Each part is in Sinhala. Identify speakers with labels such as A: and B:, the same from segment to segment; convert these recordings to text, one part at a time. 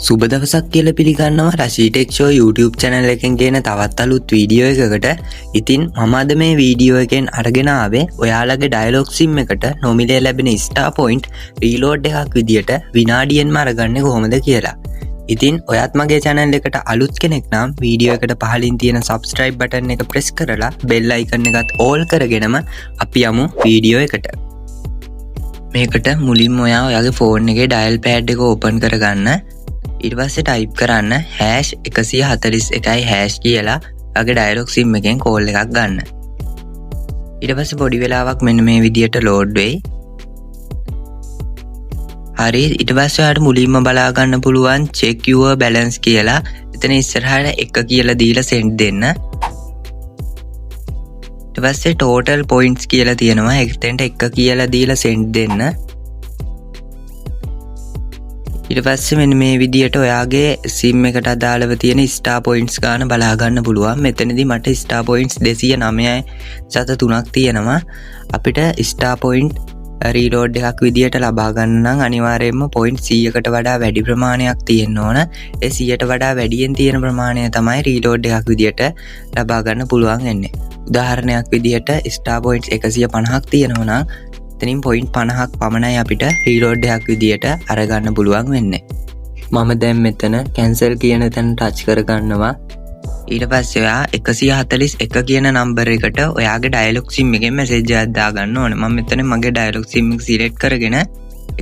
A: සුබ දවසක් කියලා පිළිගන්නවා රෂී ටෙක් ෂෝ YouTube channel එකෙන් ගෙන තවත් අලුත් වීඩියෝ එකකට. ඉතින් මම අද මේ වීඩියෝ එකෙන් අරගෙන ආවේ ඔයාලගේ ඩයලොග් සිම් එකට නොමිලේ ලැබෙන ස්ටාර් පොයින්ට් රීලෝඩ් එකක් විදියට විනාඩියෙන්ම අරගන්නේ කොහොමද කියලා. ඉතින් ඔයත් මගේ channel එකට අලුත් කෙනෙක් නම් වීඩියෝ එකට පහලින් තියෙන subscribe button එක press කරලා bell icon එකත් all කරගෙනම අපි යමු වීඩියෝ එකට. මේකට මුලින්ම ඔයාගේ ෆෝන් එකේ dial pad එක open කරගන්න. ඊට පස්සේ ටයිප් කරන්න #141# කියලා ඔයාගේ ඩයලොග් සිම් එකෙන් කෝල් එකක් ගන්න. ඊට පස්සේ පොඩි වෙලාවක් මෙන්න මේ විදියට ලෝඩ් වෙයි. හරි ඊට පස්සේ ඔයාලට මුලින්ම බලා ගන්න පුළුවන් check your balance කියලා. එතන ඉස්සරහට 1 කියලා දීලා send දෙන්න. ඊට පස්සේ total points කියලා තියෙනවා. එතෙන්ට 1 කියලා දීලා send දෙන්න. ඊට පස්සේ මෙන්න මේ විදියට ඔයාගේ සිම් එකට අදාළව තියෙන ස්ටාර් පොයින්ට්ස් ගන්න බලා ගන්න පුළුවන්. මෙතනදී මට ස්ටාර් පොයින්ට්ස් 209.3ක් තියෙනවා. අපිට ස්ටාර් පොයින්ට් රීලෝඩ් එකක් විදියට ලබා ගන්න නම් අනිවාර්යයෙන්ම පොයින්ට් 100කට වඩා වැඩි ප්‍රමාණයක් තියෙන්න ඕන. ඒ 100ට වඩා වැඩියෙන් තියෙන ප්‍රමාණය තමයි රීලෝඩ් එකක් විදියට ලබා ගන්න පුළුවන් වෙන්නේ. උදාහරණයක් විදියට ස්ටාර් පොයින්ට්ස් 150ක් තියෙනවා නම් එතනින් පොයින්ට් 50ක් පමණයි අපිට රීලෝඩ් එකක් විදියට අරගන්න පුළුවන් වෙන්නේ. මම දැන් මෙතන කැන්සල් කියන තැන ටච් කරගන්නවා. ඊට පස්සේ ඔයා 141 කියන නම්බර් එකට ඔයාගේ ඩයලොග් සිම් එකෙන් මැසේජ් එකක් දාගන්න ඕනේ. මම මෙතන මගේ ඩයලොග් සිම් එක සිලෙක්ට් කරගෙන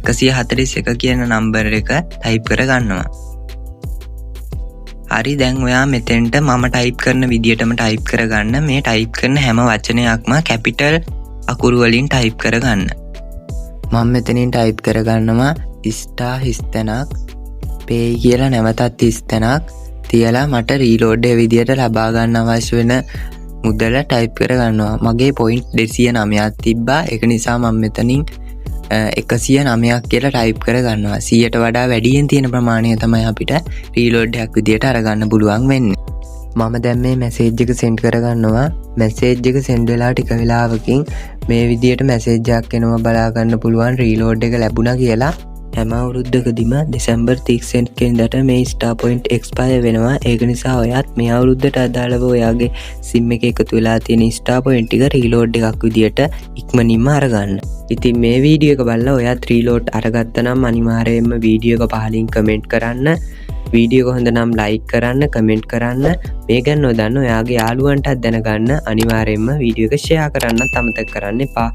A: 141 කියන නම්බර් එක ටයිප් කරගන්නවා. හරි දැන් ඔයා මෙතෙන්ට මම ටයිප් කරන විදියටම ටයිප් කරගන්න. මේ ටයිප් කරන හැම වචනයක්ම කැපිටල් අකුරු වලින් ටයිප් කරගන්න. මම මෙතනින් ටයිප් කරගන්නවා ස්ටාර් හිස්තැනක් pay කියලා නැවතත් හිස්තැනක් තියලා මට රීලෝඩ් එක විදියට ලබා ගන්න අවශ්‍ය වෙන මුදල ටයිප් කරගන්නවා. මගේ පොයින්ට් 209ක් තිබ්බා. ඒක නිසා මම මෙතනින් 109ක් කියලා ටයිප් කරගන්නවා. 100ට වඩා වැඩියෙන් තියෙන ප්‍රමාණය තමයි අපිට රීලෝඩ් එකක් විදියට අරගන්න පුළුවන් වෙන්නේ. මම දැන් මේ මැසේජ් එක සෙන්ඩ් කරගන්නවා. මැසේජ් එක සෙන්ඩ් වෙලා ටික වෙලාවකින් මේ විදියට මැසේජ් එකක් එනවා බලා ගන්න පුළුවන් රීලෝඩ් එක ලැබුණා කියලා. හැම අවුරුද්දකදීම දෙසැම්බර් 30 වෙනිදාට මේ ස්ටාර් පොයින්ට් එක්ස්පයර් වෙනවා. ඒක නිසා ඔයත් මේ අවුරුද්දට අදාළව ඔයාගේ සිම් එකේ එකතු වෙලා තියෙන ස්ටාර් පොයින්ට් ටික රීලෝඩ් එකක් විදියට ඉක්මනින්ම අරගන්න. ඉතින් මේ වීඩියෝ එක බලලා ඔයත් රීලෝඩ් අරගත්තා නම් අනිවාර්යයෙන්ම වීඩියෝ එක පහලින් කමෙන්ට් කරන්න. වීඩියෝ එක හොඳ නම් ලයික් කරන්න, කමෙන්ට් කරන්න. මේ ගැන නොදන්න ඔයාගේ යාළුවන්ටත් දැනගන්න අනිවාර්යයෙන්ම වීඩියෝ එක ෂෙයා කරන්නත් අමතක කරන්න එපා.